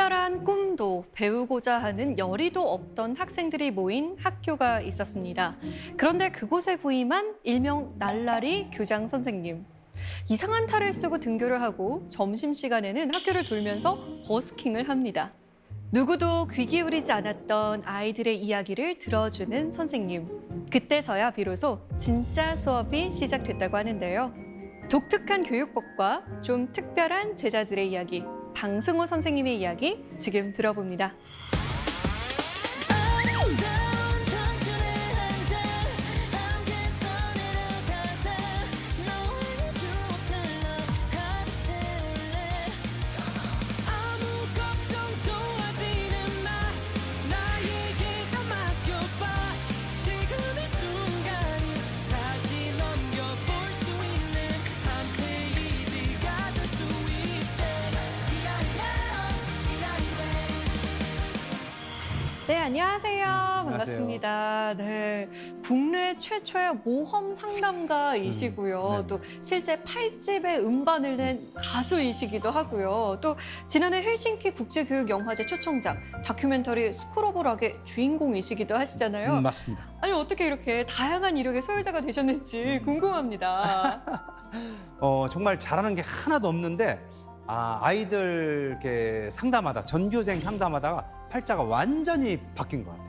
특별한 꿈도 배우고자 하는 열의도 없던 학생들이 모인 학교가 있었습니다. 그런데 그곳에 부임한 일명 날라리 교장 선생님. 이상한 탈을 쓰고 등교를 하고 점심시간에는 학교를 돌면서 버스킹을 합니다. 누구도 귀 기울이지 않았던 아이들의 이야기를 들어주는 선생님. 그때서야 비로소 진짜 수업이 시작됐다고 하는데요. 독특한 교육법과 좀 특별한 제자들의 이야기. 방승호 선생님의 이야기 지금 들어봅니다. 네, 안녕하세요. 반갑습니다. 네, 국내 최초의 모험 상담가이시고요. 네. 또 실제 8집의 음반을 낸 가수이시기도 하고요. 또 지난해 헬싱키 국제교육영화제 초청작 다큐멘터리 스쿨 오브 락의 주인공이시기도 하시잖아요. 맞습니다. 아니 어떻게 이렇게 다양한 이력의 소유자가 되셨는지 궁금합니다. 정말 잘하는 게 하나도 없는데 아이들 이렇게 상담하다 전교생 상담하다가 팔자가 완전히 바뀐 것 같아요.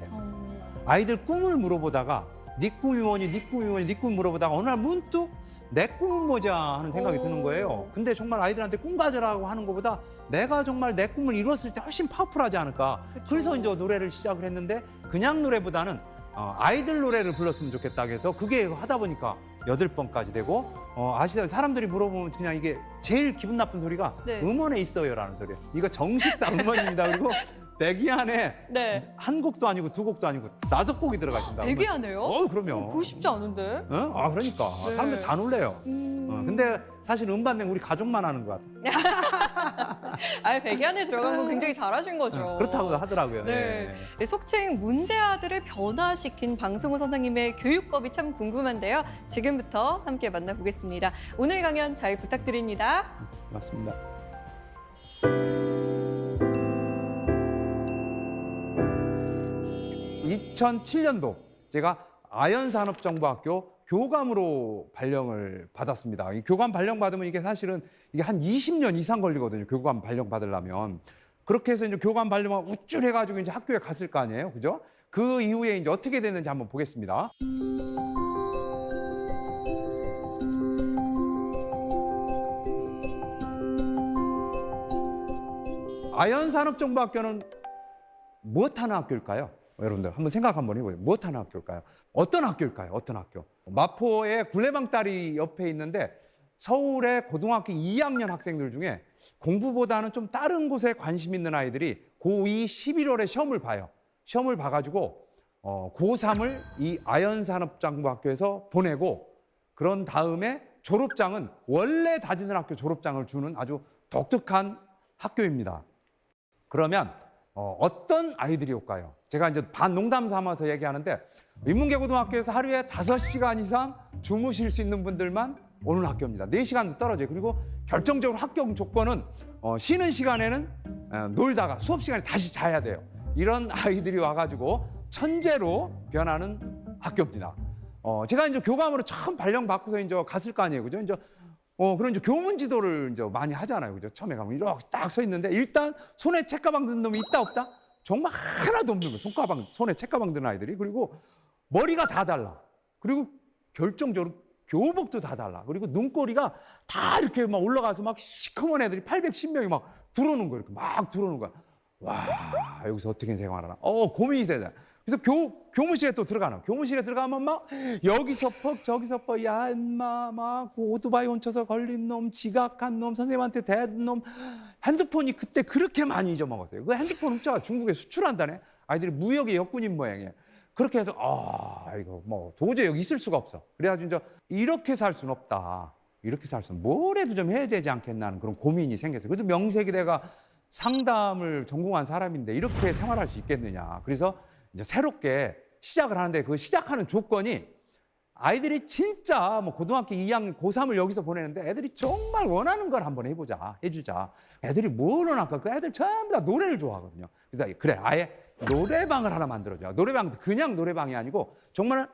아이들 꿈을 물어보다가 네 꿈이 뭐니, 네 꿈이 뭐니, 네 꿈 물어보다가 어느 날 문득 내 꿈은 뭐자 하는 생각이 드는 거예요. 근데 정말 아이들한테 꿈 가져라고 하는 것보다 내가 정말 내 꿈을 이뤘을 때 훨씬 파워풀하지 않을까. 그래서 이제 노래를 시작을 했는데 그냥 노래보다는 아이들 노래를 불렀으면 좋겠다 해서 그게 하다 보니까 8번까지 되고 아시다시피 사람들이 물어보면 그냥 이게 제일 기분 나쁜 소리가 네. 음원에 있어요라는 소리예요. 이거 정식 다 음원입니다. 그리고 100위 안에 네. 한 곡도 아니고 두 곡도 아니고 5곡이 들어가신다. 되게 하네요. 그럼요. 그거 쉽지 않은데. 그러니까 네. 사람들 다 놀래요. 근데 사실 음반은 우리 가족만 하는 것 같아요. 100위 안에 들어간 거 굉장히 잘하신 거죠. 그렇다고 하더라고요. 네. 속칭 문제 아들을 변화시킨 방승호 선생님의 교육법이 참 궁금한데요. 지금부터 함께 만나보겠습니다. 오늘 강연 잘 부탁드립니다. 맞습니다. 2007년도 제가 아연산업정보학교 교감으로 발령을 받았습니다. 이 교감 발령 받으면 이게 사실은 이게 한 20년 이상 걸리거든요. 교감 발령 받으려면. 그렇게 해서 이제 교감 발령을 우쭐해가지고 이제 학교에 갔을 거 아니에요. 그죠? 그 이후에 이제 어떻게 됐는지 한번 보겠습니다. 아연산업정보학교는 무엇하는 학교일까요? 여러분들 한번 생각 한번 해보세요. 무엇하는 학교일까요? 어떤 학교일까요? 어떤 학교? 마포의 굴레방다리 옆에 있는데 서울의 고등학교 2학년 학생들 중에 공부보다는 좀 다른 곳에 관심 있는 아이들이 고2 11월에 시험을 봐요. 시험을 봐가지고 고3을 이 아연산업정보학교에서 보내고 그런 다음에 졸업장은 원래 다니는 학교 졸업장을 주는 아주 독특한 학교입니다. 그러면 어떤 아이들이 올까요? 제가 이제 반농담 삼아서 얘기하는데 인문계고등학교에서 하루에 5시간 이상 주무실 수 있는 분들만 오는 학교입니다. 4시간도 떨어져요. 그리고 결정적으로 합격 조건은 쉬는 시간에는 놀다가 수업 시간에 다시 자야 돼요. 이런 아이들이 와가지고 천재로 변하는 학교입니다. 제가 이제 교감으로 처음 발령 받고서 이제 갔을 거 아니에요. 그죠? 이제 그런 이제 교문 지도를 이제 많이 하잖아요. 그죠? 처음에 가면 이렇게 딱 서 있는데 일단 손에 책가방 든 놈이 있다 없다? 정말 하나도 없는 거예요. 손에 책가방 든 아이들이. 그리고 머리가 다 달라. 그리고 결정적으로 교복도 다 달라. 그리고 눈꼬리가 다 이렇게 막 올라가서 막 시커먼 애들이 810명이 막 들어오는 거예요. 이렇게 막 들어오는 거야. 와, 여기서 어떻게 생활하나? 고민이 되잖아. 그래서 교무실에 또 들어가나. 교무실에 들어가면 막 여기서 퍽 저기서 퍽 야 인마 막 오토바이 훔쳐서 걸린 놈, 지각한 놈, 선생님한테 대든 놈. 핸드폰이 그때 그렇게 많이 잊어먹었어요. 그 핸드폰 훔쳐가 중국에 수출한다네. 아이들이 무역의 역군인 모양이에요. 그렇게 해서 이거 뭐 도저히 여기 있을 수가 없어. 그래가지고 이제 이렇게 살 수는 없다. 이렇게 살 수는 뭐라도 좀 해야 되지 않겠나 하는 그런 고민이 생겼어요. 그래서 명색이 내가 상담을 전공한 사람인데 이렇게 생활할 수 있겠느냐. 그래서 이제 새롭게 시작을 하는데 그 시작하는 조건이 아이들이 진짜 뭐 고등학교 2학년, 고3을 여기서 보내는데 애들이 정말 원하는 걸 한번 해주자. 애들이 뭘 원할까? 그 애들 전부 다 노래를 좋아하거든요. 그래서 그래, 아예 노래방을 하나 만들어줘. 노래방, 그냥 노래방이 아니고 정말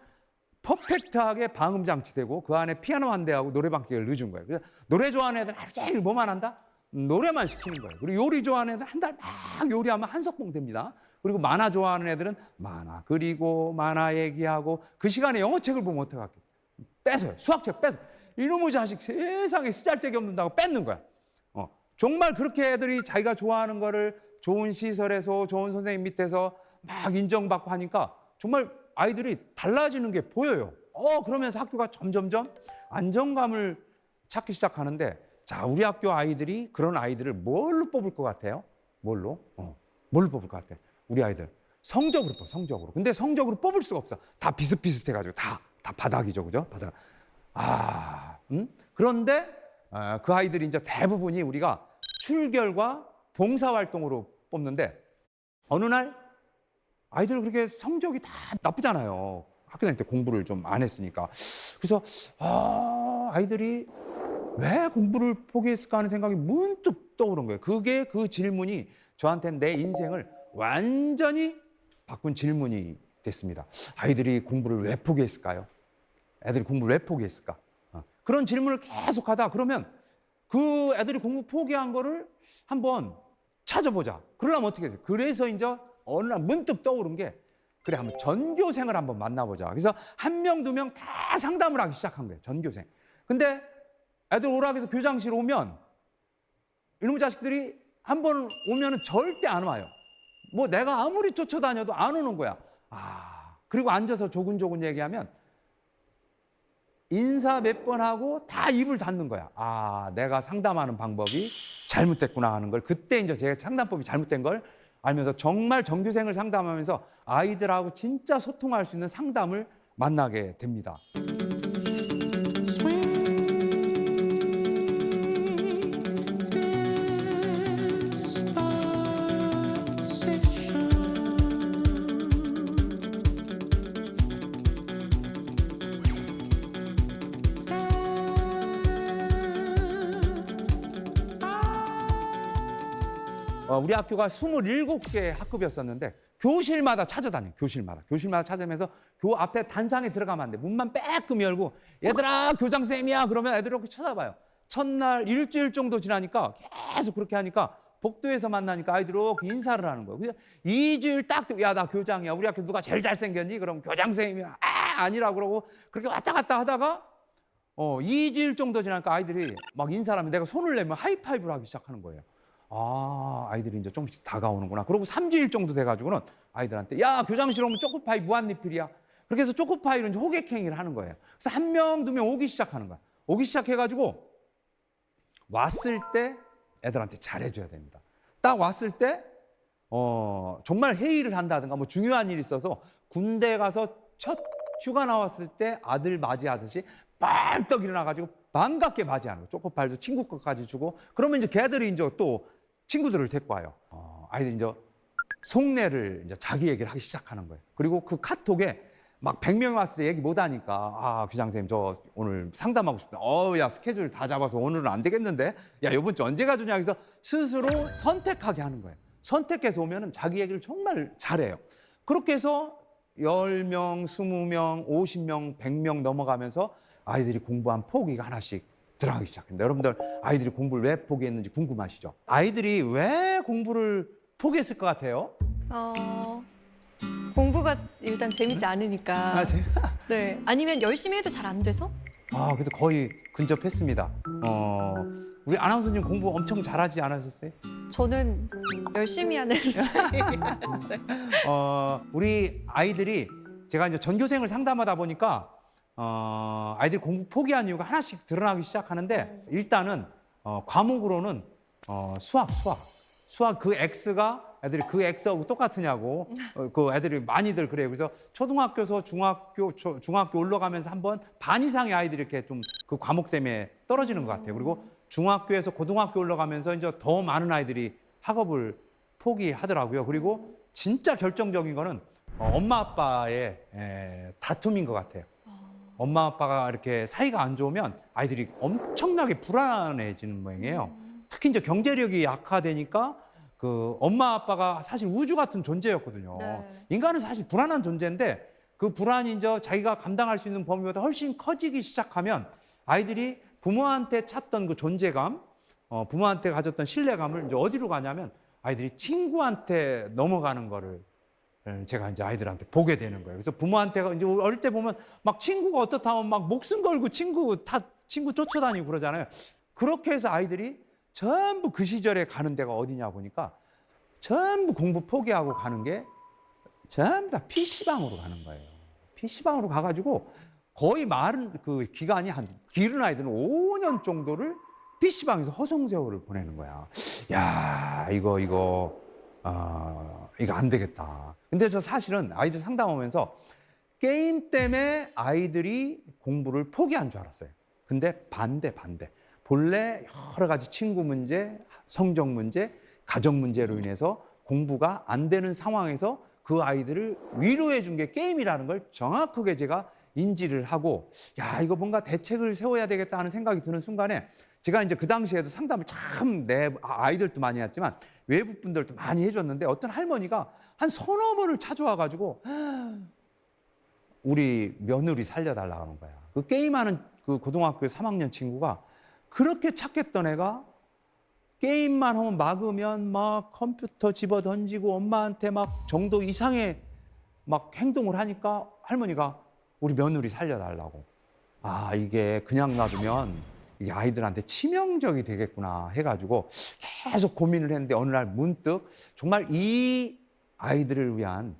퍼펙트하게 방음 장치되고 그 안에 피아노 한 대하고 노래방 기계를 넣어준 거예요. 그래서 노래 좋아하는 애들 하루 종일 뭐만 한다? 노래만 시키는 거예요. 그리고 요리 좋아하는 애들 한 달 막 요리하면 한석봉 됩니다. 그리고 만화 좋아하는 애들은 만화 그리고 만화 얘기하고 그 시간에 영어책을 보면 어떡할게? 뺏어요. 수학책 뺏어. 이놈의 자식 세상에 쓰잘데기 없는다고 뺏는 거야. 정말 그렇게 애들이 자기가 좋아하는 거를 좋은 시설에서 좋은 선생님 밑에서 막 인정받고 하니까 정말 아이들이 달라지는 게 보여요. 그러면서 학교가 점점점 안정감을 찾기 시작하는데 자, 우리 학교 아이들이 그런 아이들을 뭘로 뽑을 것 같아요? 뭘로 뽑을 것 같아? 우리 아이들 성적으로 뽑아, 성적으로. 근데 성적으로 뽑을 수가 없어. 다 비슷비슷해가지고 다 바닥이죠, 그죠? 바닥. 그런데 그 아이들이 이제 대부분이 우리가 출결과 봉사활동으로 뽑는데 어느 날 아이들 그렇게 성적이 다 나쁘잖아요. 학교 다닐 때 공부를 좀 안 했으니까. 그래서 아이들이 왜 공부를 포기했을까 하는 생각이 문득 떠오른 거예요. 그게 그 질문이 저한테는 내 인생을 완전히 바꾼 질문이 됐습니다. 아이들이 공부를 왜 포기했을까요? 애들이 공부를 왜 포기했을까? 그런 질문을 계속 하다 그러면 그 애들이 공부 포기한 거를 한번 찾아보자. 그러려면 어떻게 해야 돼? 그래서 이제 어느 날 문득 떠오른 게 그래, 한번 전교생을 한번 만나보자. 그래서 한 명, 두 명 다 상담을 하기 시작한 거예요. 전교생. 근데 애들 오라고 해서 교장실 오면 이놈의 자식들이 한 번 오면은 절대 안 와요. 뭐 내가 아무리 쫓아다녀도 안 오는 거야. 그리고 앉아서 조근조근 얘기하면 인사 몇 번 하고 다 입을 닫는 거야. 내가 상담하는 방법이 잘못됐구나 하는 걸. 그때 이제 제가 상담법이 잘못된 걸 알면서 정말 전교생을 상담하면서 아이들하고 진짜 소통할 수 있는 상담을 만나게 됩니다. 우리 학교가 27개 학급이었었는데 교실마다 찾아다녀요. 교실마다 찾아다니면서 교 앞에 단상에 들어가면 안 돼. 문만 빼끔 열고 얘들아 교장쌤이야 그러면 애들이 이렇게 쳐다봐요. 첫날 일주일 정도 지나니까 계속 그렇게 하니까 복도에서 만나니까 아이들이 이렇게 인사를 하는 거예요. 그래서 2주일 딱 야 나 교장이야. 우리 학교 누가 제일 잘생겼니? 그럼 교장쌤이야. 아니라고 그러고 그렇게 왔다 갔다 하다가 2주일 정도 지나니까 아이들이 막 인사를 하면 내가 손을 내면 하이파이브를 하기 시작하는 거예요. 아이들이 이제 조금씩 다가오는구나. 그리고 3주일 정도 돼가지고는 아이들한테 야 교장실 오면 초코파이 무한리필이야. 그렇게 해서 초코파이는 호객행위를 하는 거예요. 그래서 한 명, 두 명 오기 시작하는 거야. 오기 시작해가지고 왔을 때 애들한테 잘해줘야 됩니다. 딱 왔을 때 정말 회의를 한다든가 뭐 중요한 일이 있어서 군대 가서 첫 휴가 나왔을 때 아들 맞이하듯이 빨떡 일어나가지고 반갑게 맞이하는 거예요. 초코파이도 친구 것까지 주고 그러면 이제 걔들이 이제 또 친구들을 데리고 와요. 아이들이 이제 속내를 이제 자기 얘기를 하기 시작하는 거예요. 그리고 그 카톡에 막 100명이 왔을 때 얘기 못 하니까 교장선생님 저 오늘 상담하고 싶다. 야 스케줄 다 잡아서 오늘은 안 되겠는데 야 이번 주 언제 가주냐 해서 스스로 선택하게 하는 거예요. 선택해서 오면은 자기 얘기를 정말 잘해요. 그렇게 해서 10명, 20명, 50명, 100명 넘어가면서 아이들이 공부한 포기가 하나씩 들어가기 시작합니다. 여러분들 아이들이 공부를 왜 포기했는지 궁금하시죠? 아이들이 왜 공부를 포기했을 것 같아요? 공부가 일단 재밌지 않으니까. 네. 아니면 열심히 해도 잘 안 돼서? 그래도 거의 근접했습니다. 우리 아나운서님 공부 엄청 잘하지 않으셨어요? 저는 열심히 하는 스타일이었어요. 우리 아이들이 제가 이제 전교생을 상담하다 보니까 아이들이 공부 포기한 이유가 하나씩 드러나기 시작하는데 일단은 과목으로는 수학 그 X가 애들이 그 X하고 똑같으냐고 그 애들이 많이들 그래요. 그래서 초등학교에서 중학교 올라가면서 한번 반 이상의 아이들이 이렇게 좀 그 과목 때문에 떨어지는 것 같아요. 그리고 중학교에서 고등학교 올라가면서 이제 더 많은 아이들이 학업을 포기하더라고요. 그리고 진짜 결정적인 거는 엄마 아빠의 다툼인 것 같아요. 엄마 아빠가 이렇게 사이가 안 좋으면 아이들이 엄청나게 불안해지는 모양이에요. 특히 이제 경제력이 약화되니까 그 엄마 아빠가 사실 우주 같은 존재였거든요. 네. 인간은 사실 불안한 존재인데 그 불안이 이제 자기가 감당할 수 있는 범위보다 훨씬 커지기 시작하면 아이들이 부모한테 찾던 그 존재감, 부모한테 가졌던 신뢰감을 이제 어디로 가냐면 아이들이 친구한테 넘어가는 거를 제가 이제 아이들한테 보게 되는 거예요. 그래서 부모한테 이제 어릴 때 보면 막 친구가 어떻다 하면 막 목숨 걸고 친구 쫓아다니고 그러잖아요. 그렇게 해서 아이들이 전부 그 시절에 가는 데가 어디냐 보니까 전부 공부 포기하고 가는 게 전부 다 PC방으로 가는 거예요. PC방으로 가가지고 거의 많은 그 기간이 길은 아이들은 5년 정도를 PC방에서 허송세월을 보내는 거야. 야, 이거 안 되겠다. 근데 저 사실은 아이들 상담하면서 게임 때문에 아이들이 공부를 포기한 줄 알았어요. 근데 반대. 본래 여러 가지 친구 문제, 성적 문제, 가정 문제로 인해서 공부가 안 되는 상황에서 그 아이들을 위로해 준 게 게임이라는 걸 정확하게 제가 인지를 하고, 야, 이거 뭔가 대책을 세워야 되겠다 하는 생각이 드는 순간에 제가 이제 그 당시에도 상담을 참 내 아이들도 많이 했지만 외부 분들도 많이 해줬는데 어떤 할머니가 한 서너 번을 찾아와가지고 우리 며느리 살려달라고 하는 거야. 그 게임하는 그 고등학교 3학년 친구가 그렇게 착했던 애가 게임만 하면 막으면 막 컴퓨터 집어 던지고 엄마한테 막 정도 이상의 막 행동을 하니까 할머니가 우리 며느리 살려달라고. 아, 이게 그냥 놔두면 이게 아이들한테 치명적이 되겠구나 해가지고 계속 고민을 했는데 어느 날 문득 정말 이 아이들을 위한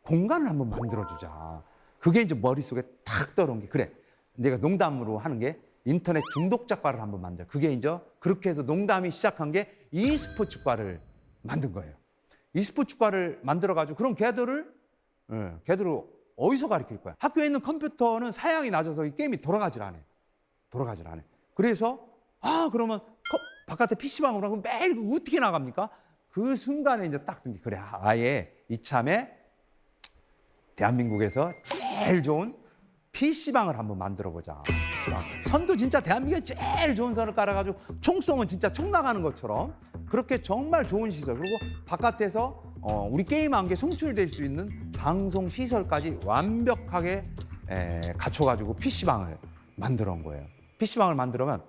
공간을 한번 만들어주자. 그게 이제 머릿속에 탁 떠오른 게, 그래, 내가 농담으로 하는 게 인터넷 중독자과를 한번 만들어. 그게 이제 그렇게 해서 농담이 시작한 게 e스포츠과를 만든 거예요. e스포츠과를 만들어가지고 그럼 걔들을 어디서 가르칠 거야? 학교에 있는 컴퓨터는 사양이 낮아서 이 게임이 돌아가질 않아요. 그래서 그러면 바깥에 PC방으로 하고 매일 어떻게 나갑니까? 그 순간에 이제 딱 쓴 게, 그래, 아예 이참에 대한민국에서 제일 좋은 PC방을 한번 만들어 보자. PC방. 선도 진짜 대한민국에 제일 좋은 선을 깔아가지고 총 쏘면 진짜 총 나가는 것처럼 그렇게 정말 좋은 시설, 그리고 바깥에서 우리 게임한 게 송출될 수 있는 방송 시설까지 완벽하게 갖춰가지고 PC방을 만들어 온 거예요. PC방을 만들면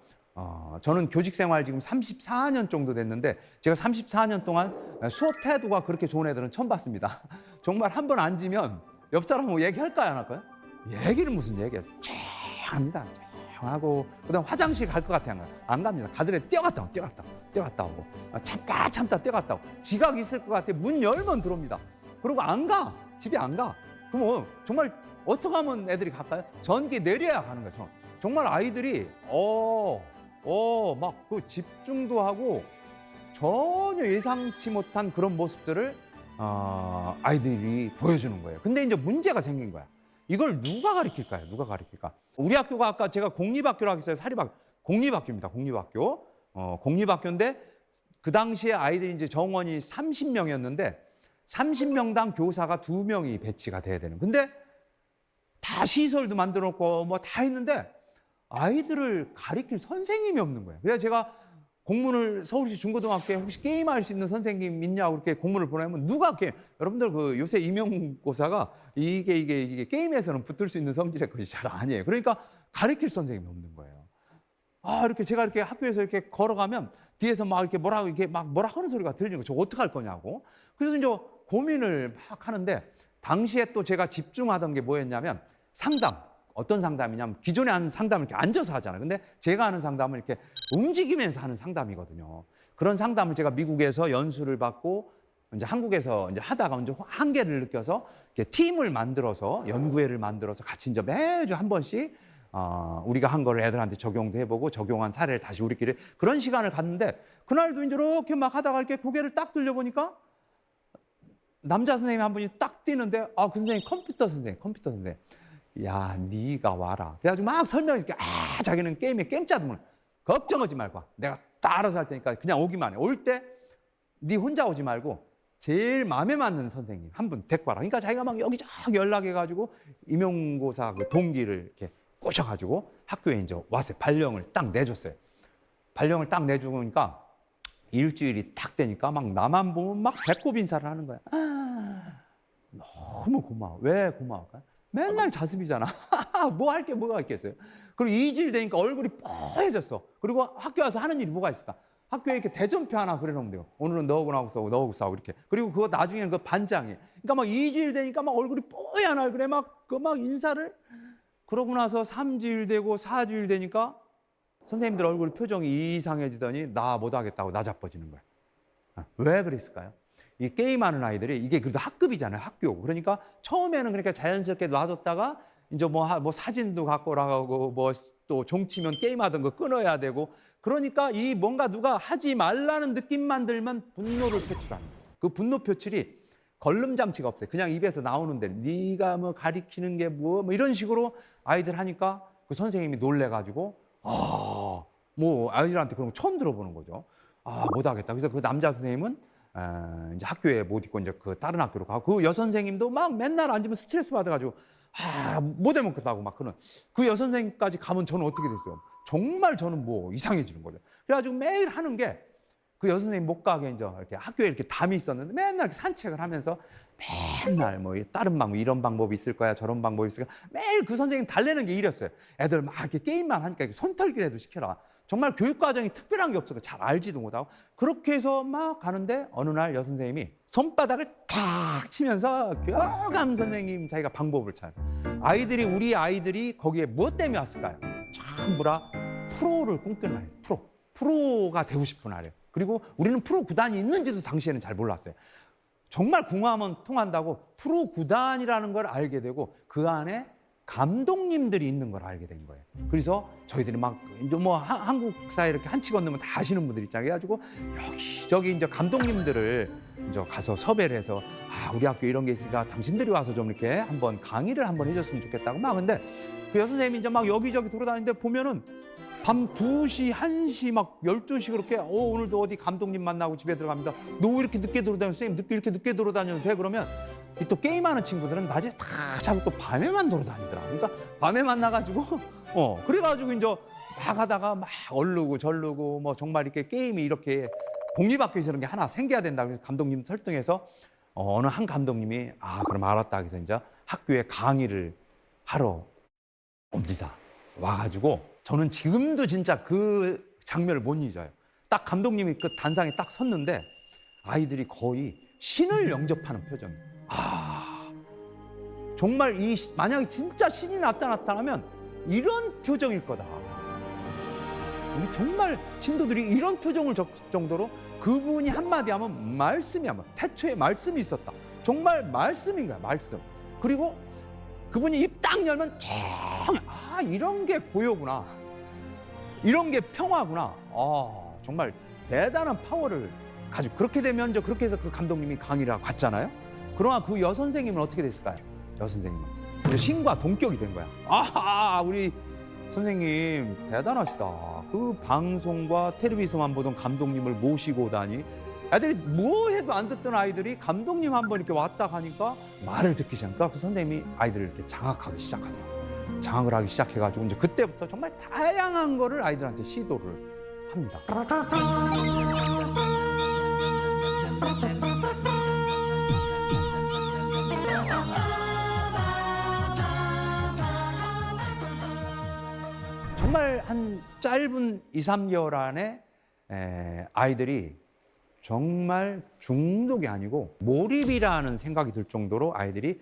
저는 교직 생활 지금 34년 정도 됐는데 제가 34년 동안 수업 태도가 그렇게 좋은 애들은 처음 봤습니다. 정말 한 번 앉으면 옆 사람하고 얘기할까요, 안 할까요? 얘기를 무슨 얘기야? 조용합니다. 조용하고 그다음 화장실 갈 것 같아요, 안 갑니다. 가더니 뛰어갔다 오고 참다 뛰어갔다 오고 지각이 있을 것 같아 문 열면 들어옵니다. 그리고 안 가, 집에 안 가. 그럼 정말 어떻게 하면 애들이 갈까요? 전기 내려야 가는 거죠. 정말 아이들이 막 그 집중도 하고 전혀 예상치 못한 그런 모습들을 아이들이 보여주는 거예요. 근데 이제 문제가 생긴 거야. 이걸 누가 가르칠까요? 우리 학교가 아까 제가 공립학교라고 했어요. 사립학교. 공립학교입니다. 공립학교인데 그 당시에 아이들이 이제 정원이 30명이었는데 30명당 교사가 2명이 배치가 돼야 되는. 근데 다 시설도 만들어 놓고 뭐 다 했는데 아이들을 가르칠 선생님이 없는 거예요. 그래서 제가 공문을 서울시 중고등학교에 혹시 게임할 수 있는 선생님 있냐고 이렇게 공문을 보내면 누가 여러분들 그 요새 임용고사가 이게 게임에서는 붙을 수 있는 성질의 것이 잘 아니에요. 그러니까 가르칠 선생님이 없는 거예요. 이렇게 제가 이렇게 학교에서 이렇게 걸어가면 뒤에서 막 이렇게 뭐라 하는 소리가 들리는 거예요. 저 어떡할 거냐고. 그래서 이제 고민을 막 하는데 당시에 또 제가 집중하던 게 뭐였냐면 상담. 어떤 상담이냐면 기존에 하는 상담을 이렇게 앉아서 하잖아요. 근데 제가 하는 상담은 이렇게 움직이면서 하는 상담이거든요. 그런 상담을 제가 미국에서 연수를 받고 이제 한국에서 이제 하다가 이제 한계를 느껴서 이렇게 팀을 만들어서 연구회를 만들어서 같이 이제 매주 한 번씩 우리가 한 거를 애들한테 적용도 해보고 적용한 사례를 다시 우리끼리 그런 시간을 갖는데 그날도 이제 이렇게 막 하다가 이렇게 고개를 딱 들려보니까 남자 선생님 한 분이 딱 뛰는데 그 선생님 컴퓨터 선생님. 야, 네가 와라. 그래가지고 막 설명할게. 자기는 게임 짜드문 걱정하지 말고 내가 다 알아서 할 테니까 그냥 오기만 해. 올 때 네 혼자 오지 말고 제일 마음에 맞는 선생님 한 분 데리고 와라. 그러니까 자기가 막 여기저기 연락해가지고 임용고사 그 동기를 이렇게 꼬셔가지고 학교에 이제 왔어요. 발령을 딱 내줬어요. 발령을 딱 내주니까 일주일이 딱 되니까 막 나만 보면 막 배꼽 인사를 하는 거야. 너무 고마워. 왜 고마울까요? 맨날 자습이잖아. 뭐 할 게 뭐가 있겠어요. 그리고 2주일 되니까 얼굴이 뽀해졌어. 그리고 학교 와서 하는 일이 뭐가 있을까? 학교에 이렇게 대전표 하나 그려놓으면 돼요. 오늘은 너하고 나하고 싸우고 너하고 싸우고 이렇게. 그리고 그거 나중에는 그 반장이. 그러니까 막 2주일 되니까 막 얼굴이 뽀얀 얼굴에 막 인사를. 그러고 나서 3주일 되고 4주일 되니까 선생님들 얼굴 표정이 이상해지더니 나 못하겠다고 나 자빠지는 거야. 왜 그랬을까요? 이 게임하는 아이들이 이게 그래도 학급이잖아요. 학교. 그러니까 처음에는 그러니까 자연스럽게 놔뒀다가 이제 뭐 사진도 갖고 나가고 뭐 또 종치면 게임하던 거 끊어야 되고 그러니까 이 뭔가 누가 하지 말라는 느낌만 들면 분노를 표출하는 거예요. 그 분노 표출이 걸름 장치가 없어요. 그냥 입에서 나오는데 네가 뭐 가리키는 게 뭐 이런 식으로 아이들 하니까 그 선생님이 놀래가지고 뭐 아이들한테 그런 거 처음 들어보는 거죠. 못하겠다. 그래서 그 남자 선생님은 이제 학교에 못 있고 이제 그 다른 학교로 가고 그 여선생님도 막 맨날 앉으면 스트레스 받아가지고 못 해먹겠다고 막 그런 그 여선생님까지 가면 저는 어떻게 됐어요? 정말 저는 뭐 이상해지는 거죠. 그래가지고 매일 하는 게 그 여선생님 못 가게 이제 이렇게 학교에 이렇게 담이 있었는데 맨날 이렇게 산책을 하면서 맨날 뭐 다른 방법 이런 방법이 있을 거야 저런 방법이 있을 거야 매일 그 선생님 달래는 게 일이었어요. 애들 막 이렇게 게임만 하니까 손털기라도 시켜라. 정말 교육 과정이 특별한 게 없어서 잘 알지도 못하고 그렇게 해서 막 가는데 어느 날 여선생님이 손바닥을 탁 치면서 교감 선생님 자기가 방법을 찾아. 우리 아이들이 거기에 무엇 때문에 왔을까요? 전부 다 프로를 꿈꾸는 아이예요. 프로가 되고 싶은 아이예요. 그리고 우리는 프로 구단이 있는지도 당시에는 잘 몰랐어요. 정말 궁합은 통한다고 프로 구단이라는 걸 알게 되고 그 안에 감독님들이 있는 걸 알게 된 거예요. 그래서 저희들이 막 이제 뭐 한국사에 이렇게 한치 건너면 다 아시는 분들 있잖아요. 그래가지고 여기저기 이제 감독님들을 이제 가서 섭외를 해서 우리 학교 이런 게 있으니까 당신들이 와서 좀 이렇게 한번 강의를 한번 해줬으면 좋겠다고 막 근데 그 여선생님이 이제 막 여기저기 돌아다니는데 보면은 밤 2시, 1시, 막 12시 그렇게 오늘도 어디 감독님 만나고 집에 들어갑니다. 너 왜 이렇게 늦게 돌아다녀? 선생님 이렇게 늦게 돌아다녀도 돼? 그러면 또 게임하는 친구들은 낮에 다 자고 또 밤에만 돌아다니더라. 그러니까 밤에 만나가지고 그래가지고 이제 막 하다가 막 얼르고 절르고 뭐 정말 이렇게 게임이 이렇게 공립학교에서 이런 게 하나 생겨야 된다. 그래서 감독님 설득해서 어느 한 감독님이 그럼 알았다. 그래서 이제 학교에 강의를 하러 옵니다. 와가지고 저는 지금도 진짜 그 장면을 못 잊어요. 딱 감독님이 그 단상에 딱 섰는데 아이들이 거의 신을 영접하는 표정이에요. 정말 만약에 진짜 신이 나타나면 이런 표정일 거다. 우리 정말 신도들이 이런 표정을 적을 정도로 그분이 한마디 하면 말씀이 아마 태초에 말씀이 있었다. 정말 말씀인 거야, 말씀. 그리고 그분이 입 딱 열면 이런 게 고요구나. 이런 게 평화구나. 정말 대단한 파워를 가지고 그렇게 되면 그렇게 해서 그 감독님이 강의를 갔잖아요. 그러나 그 여선생님은 어떻게 됐을까요? 여선생님은 신과 동격이 된 거야. 우리 선생님 대단하시다. 그 방송과 텔레비전만 보던 감독님을 모시고 오다니 애들이 뭐 해도 안 듣던 아이들이 감독님 한번 이렇게 왔다 가니까 말을 듣기 시작하니까 그 선생님이 아이들을 이렇게 장악하기 시작하더라고요. 장악을 하기 시작해가지고 이제 그때부터 정말 다양한 거를 아이들한테 시도를 합니다. 정말 한 짧은 2, 3개월 안에 아이들이 정말 중독이 아니고 몰입이라는 생각이 들 정도로 아이들이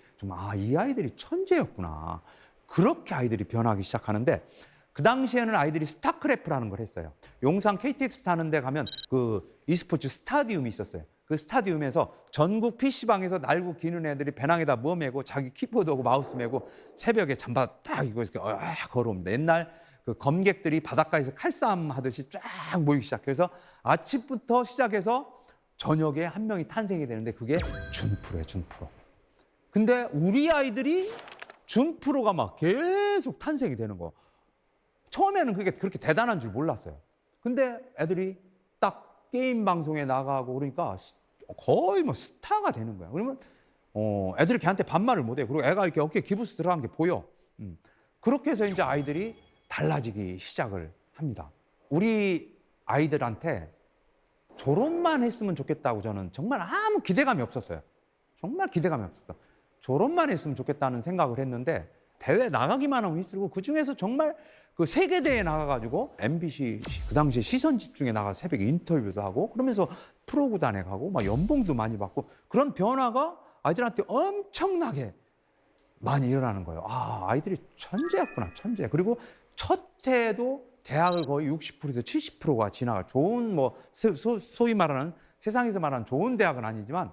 이 아이들이 천재였구나. 그렇게 아이들이 변하기 시작하는데 그 당시에는 아이들이 스타크래프트라는 걸 했어요. 용산 KTX 타는 데 가면 그 e스포츠 스타디움이 있었어요. 그 스타디움에서 전국 PC방에서 날고 기는 애들이 배낭에다 뭐 메고 자기 키보드하고 마우스 메고 새벽에 잠바 딱 입고 이렇게 걸어옵니다. 옛날 그 검객들이 바닷가에서 칼싸움 하듯이 쫙 모이기 시작해서 아침부터 시작해서 저녁에 한 명이 탄생이 되는데 그게 준프로예요, 준프로. 근데 우리 아이들이 준프로가 막 계속 탄생이 되는 거. 처음에는 그게 그렇게 대단한 줄 몰랐어요. 근데 애들이 딱 게임 방송에 나가고 그러니까 거의 뭐 스타가 되는 거야. 그러면 애들이 걔한테 반말을 못해. 그리고 애가 이렇게 어깨에 기부스 들어간 게 보여. 그렇게 해서 이제 아이들이 달라지기 시작을 합니다. 우리 아이들한테 졸업만 했으면 좋겠다고 저는 정말 아무 기대감이 없었어요. 정말 기대감이 없었어. 졸업만 했으면 좋겠다는 생각을 했는데 대회 나가기만 하면 휩쓸고 그중에서 정말 그 세계대회에 나가가지고 MBC 그 당시에 시선 집중에 나가 새벽에 인터뷰도 하고 그러면서 프로구단에 가고 막 연봉도 많이 받고 그런 변화가 아이들한테 엄청나게 많이 일어나는 거예요. 아, 아이들이 천재였구나, 천재. 그리고 첫 해도 대학을 거의 60%에서 70%가 지나갈 좋은 뭐 소위 말하는 세상에서 말하는 좋은 대학은 아니지만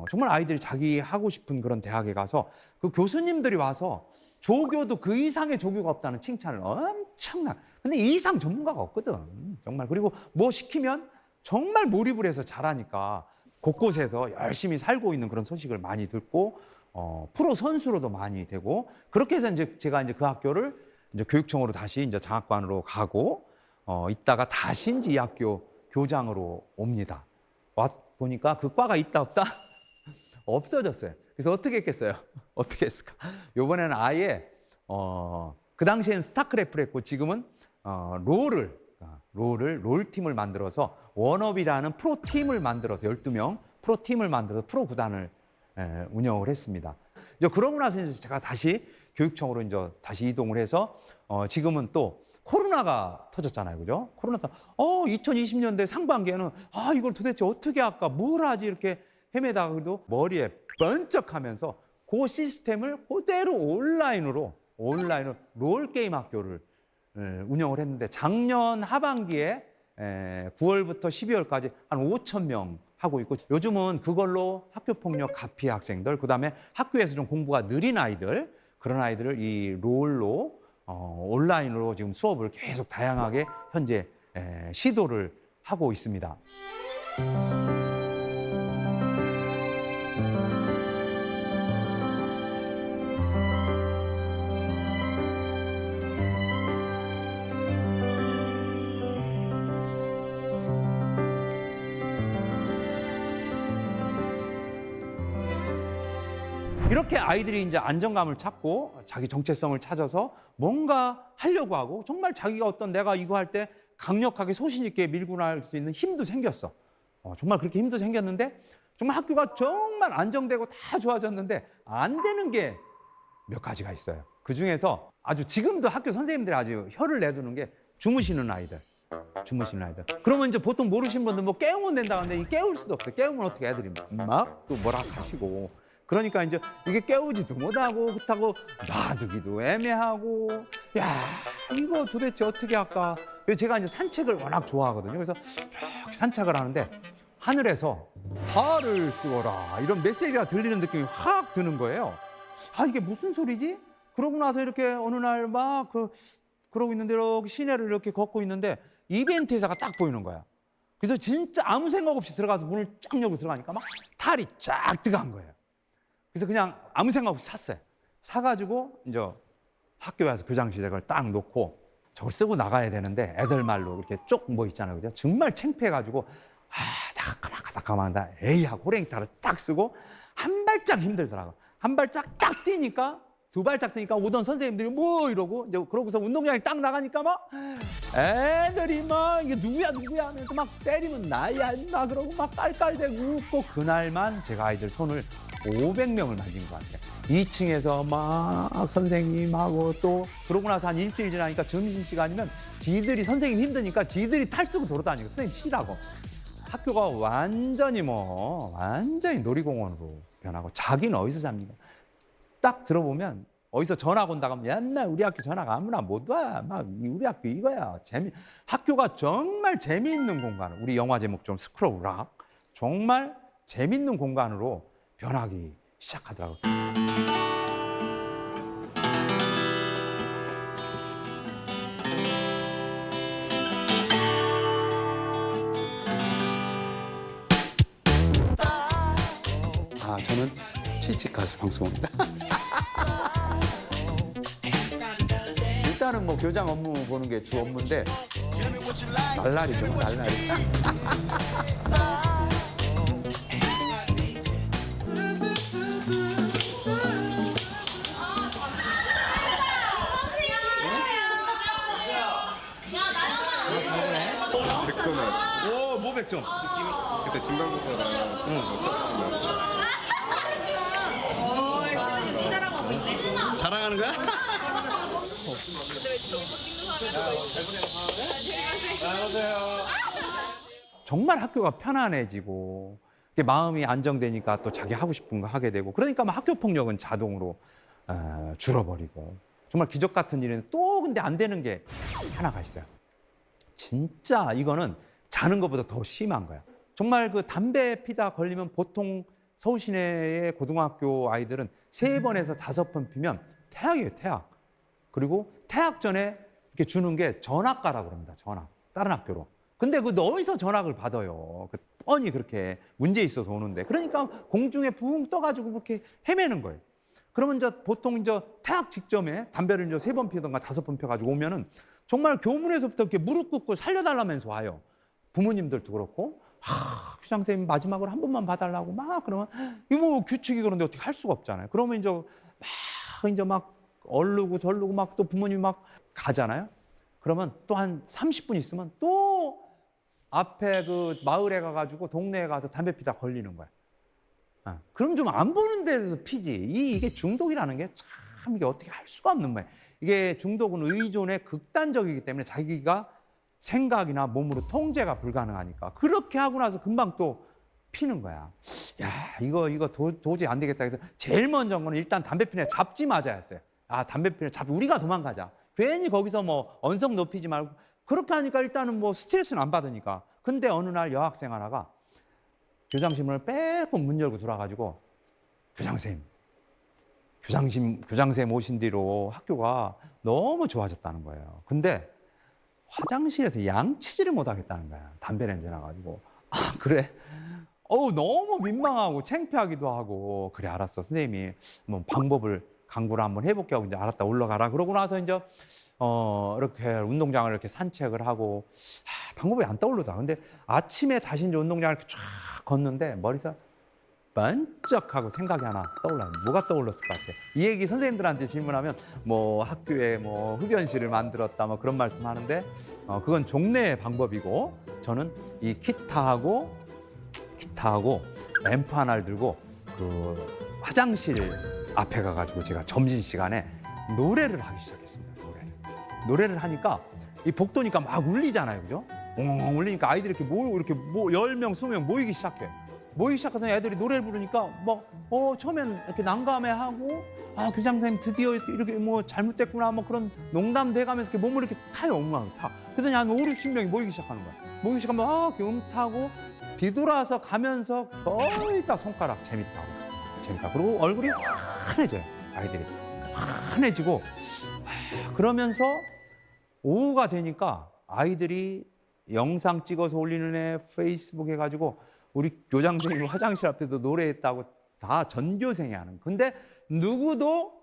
정말 아이들이 자기 하고 싶은 그런 대학에 가서 그 교수님들이 와서 조교도 그 이상의 조교가 없다는 칭찬을 엄청나. 근데 이 이상 전문가가 없거든. 정말. 그리고 뭐 시키면 정말 몰입을 해서 잘하니까 곳곳에서 열심히 살고 있는 그런 소식을 많이 듣고 프로 선수로도 많이 되고 그렇게 해서 이제 제가 이제 그 학교를 이제 교육청으로 다시 이제 장학관으로 가고 있다가 다시 이제 이 학교 교장으로 옵니다. 와 보니까 그 과가 있다 없다 없어졌어요. 그래서 어떻게 했겠어요? 어떻게 했을까? 이번에는 아예 그 당시엔 스타크래프트를 했고 지금은 롤팀을 만들어서 원업이라는 프로팀을 만들어서 12명 프로팀을 만들어서 프로구단을 운영을 했습니다. 이제 그러고 나서 이제 제가 다시 교육청으로 이제 다시 이동을 해서 지금은 또 코로나가 터졌잖아요. 그죠? 코로나 2020년대 상반기에는 이걸 도대체 어떻게 할까? 뭘 하지? 이렇게 헤매다가 그래도 머리에 번쩍하면서 그 시스템을 그대로 온라인으로 롤게임 학교를 운영을 했는데 작년 하반기에 9월부터 12월까지 한 5,000명 하고 있고 요즘은 그걸로 학교폭력 가피 학생들 그다음에 학교에서 좀 공부가 느린 아이들 그런 아이들을 이 롤로 온라인으로 지금 수업을 계속 다양하게 현재 시도를 하고 있습니다. 이렇게 아이들이 이제 안정감을 찾고 자기 정체성을 찾아서 뭔가 하려고 하고 정말 자기가 어떤 내가 이거 할 때 강력하게 소신 있게 밀고 나갈 수 있는 힘도 생겼어. 정말 그렇게 힘도 생겼는데 정말 학교가 정말 안정되고 다 좋아졌는데 안 되는 게 몇 가지가 있어요. 그중에서 아주 지금도 학교 선생님들이 아주 혀를 내두는 게 주무시는 아이들. 그러면 이제 보통 모르시는 분들 뭐 깨우면 된다고 하는데 이 깨울 수도 없어요. 깨우면 어떻게 애들이 막 또 뭐라 하시고 그러니까 이제 이게 깨우지도 못하고 그렇다고 놔두기도 애매하고 야 이거 도대체 어떻게 할까? 제가 이제 산책을 워낙 좋아하거든요. 그래서 이렇게 산책을 하는데 하늘에서 달을 쓰거라 이런 메시지가 들리는 느낌이 확 드는 거예요. 이게 무슨 소리지? 그러고 나서 이렇게 어느 날 막 그러고 있는데 이렇게 시내를 이렇게 걷고 있는데 이벤트 회사가 딱 보이는 거야. 그래서 진짜 아무 생각 없이 들어가서 문을 쫙 열고 들어가니까 막 달이 쫙 들어간 거예요. 그래서 그냥 아무 생각 없이 샀어요. 사가지고 이제 학교에 와서 교장실에 그걸 딱 놓고 저걸 쓰고 나가야 되는데 애들 말로 이렇게 쪽 뭐 있잖아요. 그죠? 정말 창피해가지고 잠깐만 에이 하고 호랭이탈을 딱 쓰고 한 발짝 힘들더라고. 한 발짝 딱 뛰니까 두 발짝 뛰니까 오던 선생님들이 뭐 이러고 이제 그러고서 운동장에 딱 나가니까 막 애들이 막 이게 누구야 하면서 막 때리면 나야 임마 그러고 막 깔깔대고 웃고 그날만 제가 아이들 손을 500명을 만진 것 같아요. 2층에서 막 선생님하고 또 그러고 나서 한 일주일 지나니까 점심시간이면 지들이 선생님 힘드니까 지들이 탈 쓰고 돌아다니고 선생님 쉬라고. 학교가 완전히 놀이공원으로 변하고 자기는 어디서 잡니까? 딱 들어보면 어디서 전화가 온다고 하면 옛날 우리 학교 전화가 아무나 못 와. 막 우리 학교 이거야. 학교가 정말 재미있는 공간. 우리 영화 제목처럼 스크롤락. 정말 재밌는 공간으로 변하기 시작하더라고요. 저는 실직 가수 방송입니다. 일단은 뭐 교장 업무 보는 게 주 업무인데 날라리죠, 날라리. 피드백 좀. 그때 중간고사랑 수업 좀 왔어요. 자랑하는 거야? 정말 학교가 편안해지고 이게 마음이 안정되니까 또 자기 하고 싶은 거 하게 되고 그러니까 막 학교 폭력은 자동으로 줄어버리고 정말 기적 같은 일은 또 근데 안 되는 게 하나가 있어요. 진짜 이거는 자는 것보다 더 심한 거야. 정말 그 담배 피다 걸리면 보통 서울 시내의 고등학교 아이들은 3번에서 5번 피면 퇴학이에요, 퇴학. 그리고 퇴학 전에 이렇게 주는 게 전학가라고 합니다, 전학. 다른 학교로. 근데 그 어디서 전학을 받아요? 그 뻔히 그렇게 문제 있어서 오는데. 그러니까 공중에 붕 떠가지고 그렇게 헤매는 거예요. 그러면 이제 보통 이제 퇴학 직전에 담배를 이제 3번 피던가 5번 펴가지고 오면은 정말 교문에서부터 이렇게 무릎 꿇고 살려달라면서 와요. 부모님들도 그렇고. 교장 선생님 마지막으로 한 번만 봐달라고 막 그러면 이거 뭐 규칙이 그런데 어떻게 할 수가 없잖아요. 그러면 이제 막 얼르고 절르고 막 또 부모님 막 가잖아요. 그러면 또 한 30분 있으면 또 앞에 그 마을에 가가지고 동네에 가서 담배 피다 걸리는 거야. 그럼 좀 안 보는 데서 피지. 이게 중독이라는 게 참 이게 어떻게 할 수가 없는 거예요. 이게 중독은 의존에 극단적이기 때문에 자기가 생각이나 몸으로 통제가 불가능하니까 그렇게 하고 나서 금방 또 피는 거야. 야, 이거 도저히 안 되겠다 해서 제일 먼저 한 거는 일단 담배 피는 애 잡지 마자 했어요. 담배 피는 애 잡지 우리가 도망가자. 괜히 거기서 뭐 언성 높이지 말고 그렇게 하니까 일단은 뭐 스트레스는 안 받으니까. 근데 어느 날 여학생 하나가 교장실문을 빼고 문 열고 들어와가지고 교장선생님 오신 뒤로 학교가 너무 좋아졌다는 거예요. 근데 화장실에서 양치질을 못 하겠다는 거야. 담배 냄새 나가지고. 그래? 너무 민망하고 창피하기도 하고. 그래, 알았어. 선생님이 뭐 방법을 강구를 한번 해볼게 하고 이제 알았다 올라가라. 그러고 나서 이제 이렇게 운동장을 이렇게 산책을 하고 방법이 안 떠오르다. 근데 아침에 다시 이제 운동장을 이렇게 쫙 걷는데 머리서 번쩍하고 생각이 하나 떠올라요. 뭐가 떠올랐을 것 같아. 이 얘기 선생님들한테 질문하면 뭐 학교에 뭐 흡연실을 만들었다 뭐 그런 말씀하는데 그건 종래의 방법이고 저는 이 기타하고 앰프 하나를 들고 그 화장실 앞에 가가지고 제가 점심시간에 노래를 하기 시작했습니다. 노래를 하니까 이 복도니까 막 울리잖아요, 그죠? 엉엉 울리니까 아이들이 이렇게 10명, 20명 모이기 시작해. 모이기 시작해서 애들이 노래를 부르니까 처음엔 이렇게 난감해하고 교장 선생님 드디어 이렇게 뭐 잘못됐구나 뭐 그런 농담도 해가면서 이렇게 몸을 이렇게 타요, 타. 그러더니 한 5, 60명이 모이기 시작하는 거야. 모이기 시작하면 이렇게 타고 뒤돌아서 가면서 거의 다 손가락 재밌다. 그리고 얼굴이 환해져요, 아이들이. 환해지고 그러면서 오후가 되니까 아이들이 영상 찍어서 올리는 애 페이스북 해가지고 우리 교장 선생님 화장실 앞에도 노래했다고 다 전교생이 하는. 근데 누구도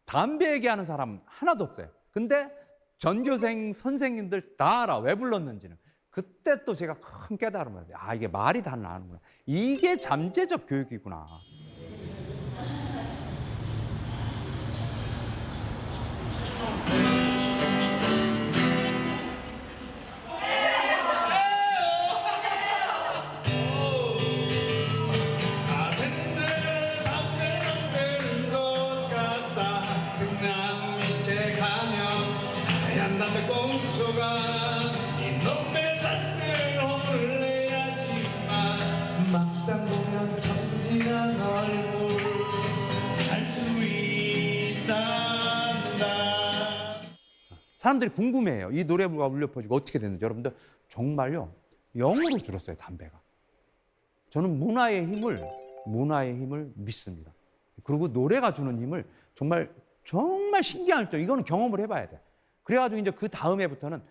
담배 얘기하는 사람 하나도 없어요. 근데 전교생 선생님들 다 알아. 왜 불렀는지는. 그때 또 제가 큰 깨달음을 받아요. 이게 말이 다 나는구나. 이게 잠재적 교육이구나. 막상 보면 천진한 얼굴 알 수 있단다. 사람들이 궁금해해요. 이 노래가 울려 퍼지고 어떻게 됐는지. 여러분들 정말요 0으로 줄었어요, 담배가. 저는 문화의 힘을 믿습니다. 그리고 노래가 주는 힘을 정말 신기할 정. 이거는 경험을 해봐야 돼. 그래가지고 이제 그 다음 해부터는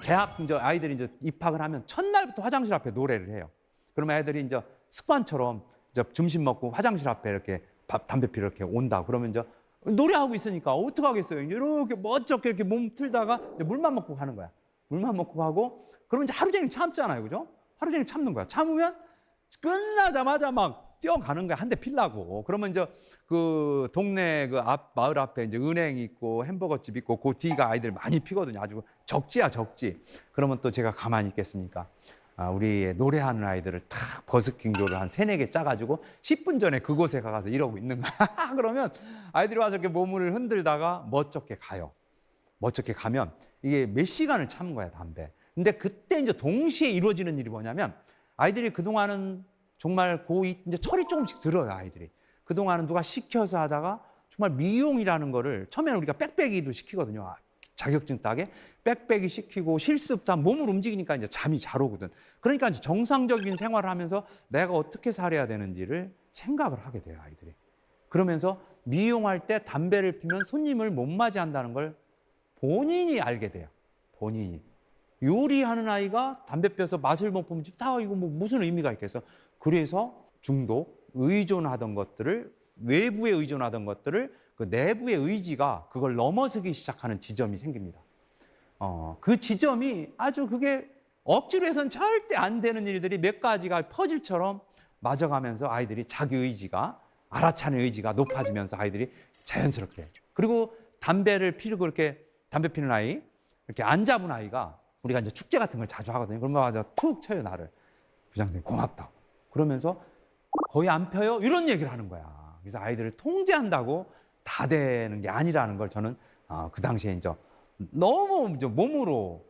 대학 이제 아이들이 이제 입학을 하면 첫날부터 화장실 앞에 노래를 해요. 그러면 애들이 이제 습관처럼 이제 점심 먹고 화장실 앞에 이렇게 담배 피러 이렇게 온다. 그러면 이제 노래하고 있으니까 어떡하겠어요. 이렇게 멋쩍게 이렇게 몸 틀다가 이제 물만 먹고 가는 거야. 물만 먹고 가고 그러면 이제 하루 종일 참잖아요, 그죠? 하루 종일 참는 거야. 참으면 끝나자마자 막 뛰어가는 거야. 한 대 피려고. 그러면 이제 그 동네 그 마을 앞에 이제 은행 있고 햄버거 집 있고 그 뒤가 아이들 많이 피거든요. 아주 적지야, 적지. 그러면 또 제가 가만히 있겠습니까? 우리 노래하는 아이들을 탁 버스킹교를 한 3-4개 짜가지고 10분 전에 그곳에 가서 이러고 있는 거야. 그러면 아이들이 와서 이렇게 몸을 흔들다가 멋쩍게 가요. 멋쩍게 가면 이게 몇 시간을 참은 거야, 담배. 근데 그때 이제 동시에 이루어지는 일이 뭐냐면 아이들이 그동안은 정말 고2 이제 철이 조금씩 들어요, 아이들이. 그동안은 누가 시켜서 하다가 정말 미용이라는 거를 처음에는 우리가 빽빽이도 시키거든요. 자격증 따게 빽빽이 시키고 실습도 하면 몸을 움직이니까 이제 잠이 잘 오거든. 그러니까 이제 정상적인 생활을 하면서 내가 어떻게 살아야 되는지를 생각을 하게 돼요, 아이들이. 그러면서 미용할 때 담배를 피면 손님을 못 맞이한다는 걸 본인이 알게 돼요. 본인이. 요리하는 아이가 담배 피워서 맛을 못 보면 이거 뭐 무슨 의미가 있겠어. 그래서 중독, 의존하던 것들을 외부에 의존하던 것들을 그 내부의 의지가 그걸 넘어서기 시작하는 지점이 생깁니다. 그 지점이 아주 그게 억지로 해서는 절대 안 되는 일들이 몇 가지가 퍼즐처럼 맞아가면서 아이들이 자기 의지가 알아차는 의지가 높아지면서 아이들이 자연스럽게 그리고 담배를 피우고 그렇게 담배 피는 아이 이렇게 안 잡은 아이가 우리가 이제 축제 같은 걸 자주 하거든요. 그러면 아주 툭 쳐요 나를. 부장선생님 고맙다. 그러면서 거의 안 펴요? 이런 얘기를 하는 거야. 그래서 아이들을 통제한다고 다 되는 게 아니라는 걸 저는 그 당시에 이제 너무 이제 몸으로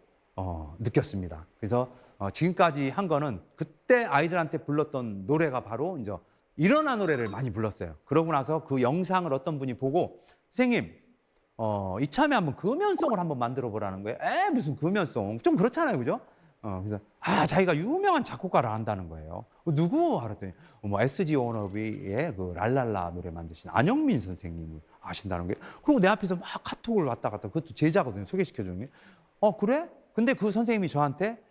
느꼈습니다. 그래서 지금까지 한 거는 그때 아이들한테 불렀던 노래가 바로 이제 일어나 노래를 많이 불렀어요. 그러고 나서 그 영상을 어떤 분이 보고 선생님 이참에 한번 금연송을 한번 만들어 보라는 거예요. 무슨 금연송 좀 그렇잖아요, 그죠? 그래서 자기가 유명한 작곡가를 안다는 거예요. 누구? 알았더니 SG 워너비의 그 랄랄라 노래 만드신 안영민 선생님을 아신다는 거예요. 그리고 내 앞에서 막 카톡을 왔다 갔다 그것도 제자거든요. 소개시켜 주는 게. 그래? 근데 그 선생님이 저한테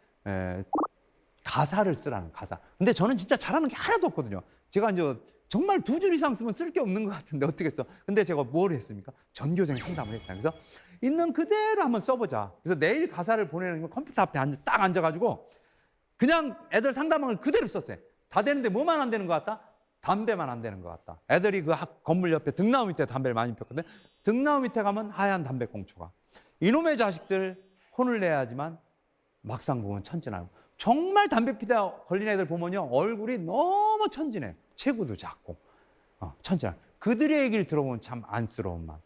가사를 쓰라는 가사. 근데 저는 진짜 잘하는 게 하나도 없거든요. 제가 이제 정말 2줄 이상 쓰면 쓸 게 없는 것 같은데 어떻게 써? 근데 제가 뭘 했습니까? 전교생 상담을 했다. 그래서 있는 그대로 한번 써보자. 그래서 내일 가사를 보내는 거 컴퓨터 앞에 딱 앉아가지고 그냥 애들 상담을 그대로 썼어요. 다 되는데 뭐만 안 되는 것 같다? 담배만 안 되는 것 같다. 애들이 그 건물 옆에 등나무 밑에 담배를 많이 폈거든. 등나무 밑에 가면 하얀 담배꽁초가. 이놈의 자식들 혼을 내야지만 막상 보면 천진하고. 정말 담배 피다 걸린 애들 보면요 얼굴이 너무 천진해. 체구도 작고 천진하고. 그들의 얘기를 들어보면 참 안쓰러운 마음.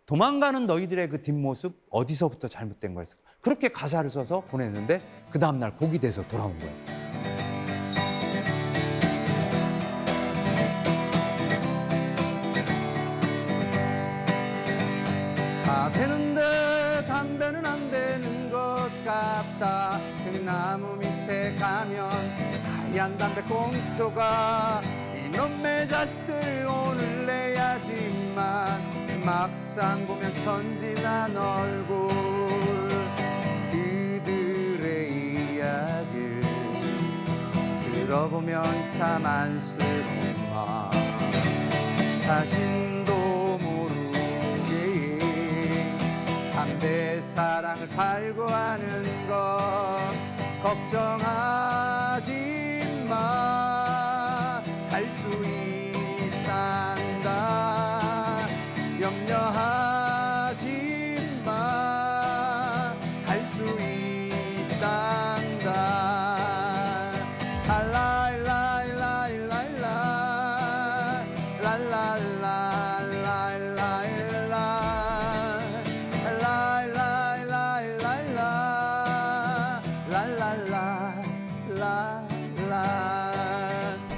도망가는 너희들의 그 뒷모습 어디서부터 잘못된 거였을까? 그렇게 가사를 써서 보냈는데 그 다음날 곡이 돼서 돌아온 거예요. 다 되는데 담배는 안 되는 것 같다. 등나무 밑에 가면 하얀 담배꽁초가 이놈의 자식들 오늘 내야지만 막상 보면 천진한 얼굴 그들의 이야기를 들어보면 참 안쓰러운 마음 자신도 모르게 담배 사랑을 갈구하는 것 걱정하지 마 할 수 있단다 염려하지 마 할 수 있단다 라라라라라라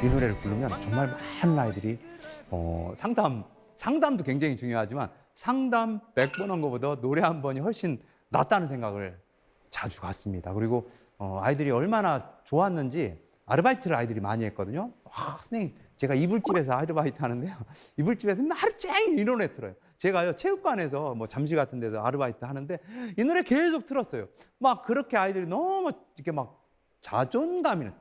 이 노래를 부르면 정말 많은 아이들이 상담도 굉장히 중요하지만 상담 100번 한 것보다 노래 한 번이 훨씬 낫다는 생각을 자주 갖습니다. 그리고 아이들이 얼마나 좋았는지 아르바이트를 아이들이 많이 했거든요. 선생님 제가 이불집에서 아르바이트 하는데요. 이불집에서 하루 종일 이 노래 틀어요. 제가요 체육관에서 뭐 잠실 같은 데서 아르바이트 하는데 이 노래 계속 틀었어요. 막 그렇게 아이들이 너무 이렇게 막 자존감이라는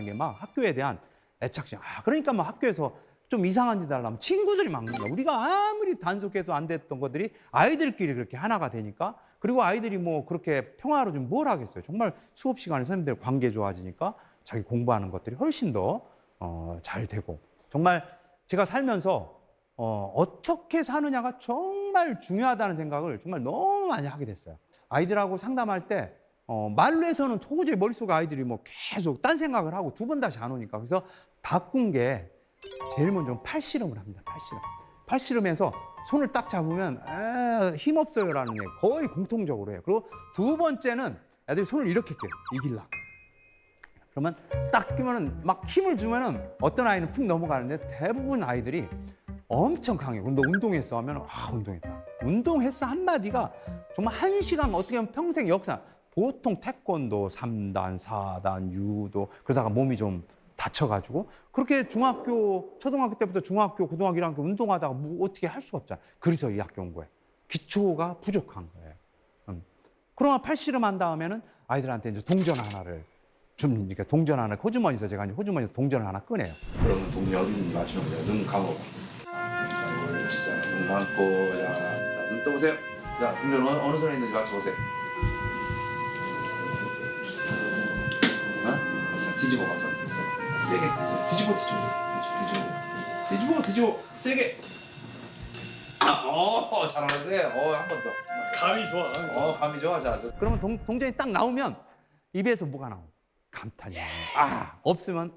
게 막 학교에 대한 애착심. 그러니까 막 학교에서 좀 이상한 짓 하려면 친구들이 막는 거야. 우리가 아무리 단속해도 안 됐던 것들이 아이들끼리 그렇게 하나가 되니까 그리고 아이들이 뭐 그렇게 평화로 좀 뭘 하겠어요. 정말 수업 시간에 선생님들 관계 좋아지니까 자기 공부하는 것들이 훨씬 더 잘 되고 정말 제가 살면서 어떻게 사느냐가 정말 중요하다는 생각을 정말 너무 많이 하게 됐어요. 아이들하고 상담할 때 말로 해서는 도저히 머릿속 아이들이 뭐 계속 딴 생각을 하고 두 번 다시 안 오니까. 그래서 바꾼 게 제일 먼저 팔씨름을 합니다. 팔씨름. 팔씨름해서 손을 딱 잡으면 힘없어요라는 얘기 거의 공통적으로 해요. 그리고 두 번째는 애들이 손을 이렇게 껴요. 이길라. 그러면 딱 끼면은 막 힘을 주면은 어떤 아이는 푹 넘어가는데 대부분 아이들이 엄청 강해요. 그럼 너 운동했어 하면 운동했다. 운동했어 한마디가 정말 1시간 어떻게 보면 평생 역사. 보통 태권도 3단, 4단, 유도 그러다가 몸이 좀 다쳐가지고 그렇게 중학교, 초등학교 때부터 중학교, 고등학교, 1학년 운동하다가 뭐 어떻게 할 수가 없잖아. 그래서 이 학교 온 거예요. 기초가 부족한 거예요. 그러면 팔씨름 한 다음에는 아이들한테 이제 동전 하나를 줍니까? 동전 하나, 호주머니에서 제가 이제 호주머니에서 동전을 하나 꺼내요. 그러면 동이 어디 있는지 맞추면 돼요. 눈 감아봐. 자, 눈 감고, 자, 눈 떠보세요. 자, 동전 어느 손에 있는지 맞춰보세요. 자, 뒤집어 봐서. 세게. 뒤집어. 세게. 잘하는데. 한 번 더. 감이 좋아. 감이 좋아. 자, 그러면 동전이 딱 나오면 입에서 뭐가 나와? 감탄이 나와요. 없으면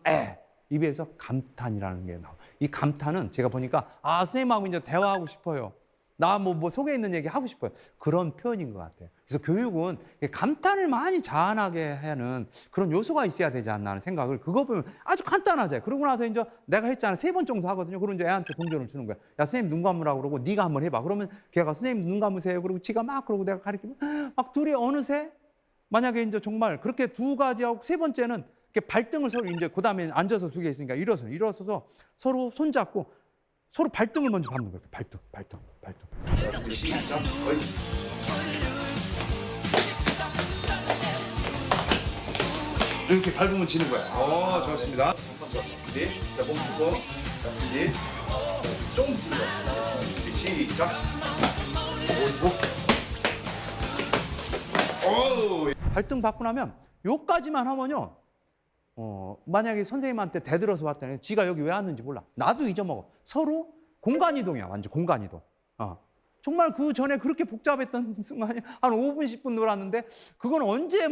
입에서 감탄이라는 게 나와. 이 감탄은 제가 보니까 선생님하고 이제 대화하고 싶어요. 나 뭐 속에 있는 얘기 하고 싶어요. 그런 표현인 것 같아요. 그래서 교육은 감탄을 많이 자아나게 하는 그런 요소가 있어야 되지 않나 하는 생각을 그거 보면 아주 간단하죠. 그러고 나서 이제 내가 했잖아. 3번 정도 하거든요. 그러면 이제 애한테 동전을 주는 거야. 야, 선생님 눈 감으라고 그러고 네가 한번 해봐. 그러면 걔가 선생님 눈 감으세요. 그리고 지가 막 그러고 내가 가르치면 막 둘이 어느새 만약에 이제 정말 그렇게 두 가지하고 세 번째는 이렇게 발등을 서로 이제 그 다음에 앉아서 두 개 있으니까 일어서서 서로 손잡고 서로 발등을 먼저 밟는 거예요. 발등. 시작. 거의. 이렇게 밟으면 지는 거야. 좋습니다. 자, 몸 풀고. 자, 준비. 좀 들어. 시작. 발등 받고 나면 요까지만 하면요. 만약에 선생님한테 대들어서 왔더니 지가 여기 왜 왔는지 몰라. 나도 잊어먹어. 서로 공간이동이야. 완전 공간이동. 정말 그 전에 그렇게 복잡했던 순간이 한 5분, 10분 놀았는데 그건 언제.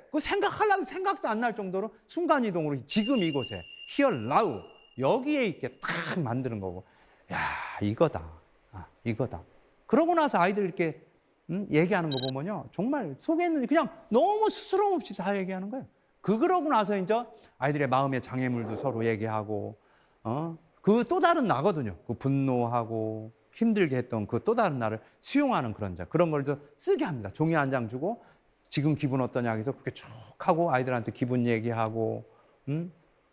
그거 생각하려면 생각도 안 날 정도로 순간이동으로 지금 이곳에 here, now 여기에 있게 딱 만드는 거고. 야, 이거다. 이거다. 그러고 나서 아이들 이렇게 얘기하는 거 보면요. 정말 속에 있는 그냥 너무 스스럼 없이 다 얘기하는 거예요. 그러고 나서 이제 아이들의 마음의 장애물도 서로 얘기하고, 그 또 다른 나거든요. 그 분노하고 힘들게 했던 그 또 다른 나를 수용하는 그런 걸 쓰게 합니다. 종이 한 장 주고 지금 기분 어떠냐 해서 그렇게 쭉 하고 아이들한테 기분 얘기하고,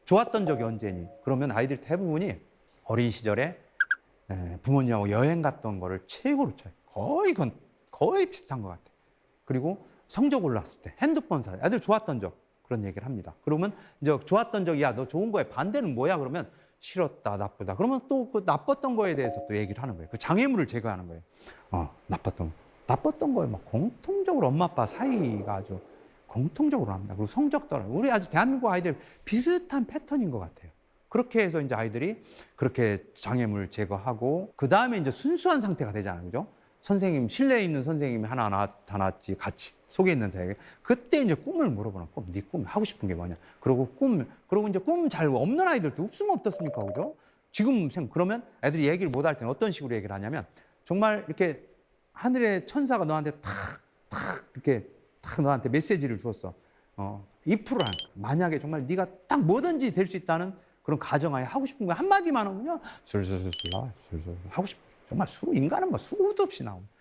좋았던 적이 언제니? 그러면 아이들 대부분이 어린 시절에 부모님하고 여행 갔던 거를 최고로 쳐요. 거의 비슷한 것 같아요. 그리고 성적 올랐을 때 핸드폰 사 애들 좋았던 적 그런 얘기를 합니다. 그러면 이제 좋았던 적이 야, 너 좋은 거에 반대는 뭐야? 그러면 싫었다, 나쁘다. 그러면 또 그 나빴던 거에 대해서 또 얘기를 하는 거예요. 그 장애물을 제거하는 거예요. 나빴던 거에 막 공통적으로 엄마 아빠 사이가 아주 공통적으로 합니다. 그리고 성적 떨어져. 우리 아주 대한민국 아이들 비슷한 패턴인 것 같아요. 그렇게 해서 이제 아이들이 그렇게 장애물 제거하고 그 다음에 이제 순수한 상태가 되잖아요, 그죠? 선생님, 실내에 있는 선생님이 하나 나타났지, 같이 속에 있는 사람에게. 그때 이제 꿈을 물어보는 꿈, 네 꿈, 하고 싶은 게 뭐냐. 그리고 이제 꿈 잘 없는 아이들도 없으면 어떻습니까, 그죠? 지금 그러면 애들이 얘기를 못 할 때는 어떤 식으로 얘기를 하냐면 정말 이렇게 하늘의 천사가 너한테 이렇게 너한테 메시지를 주었어. if를 하는 거야. 만약에 정말 네가 딱 뭐든지 될 수 있다는 그런 가정하에 하고 싶은 거 한마디만 하면요. 술술술 나와요. 술술 하고 싶어. 정말 인간은 뭐 수도 없이 나옵니다.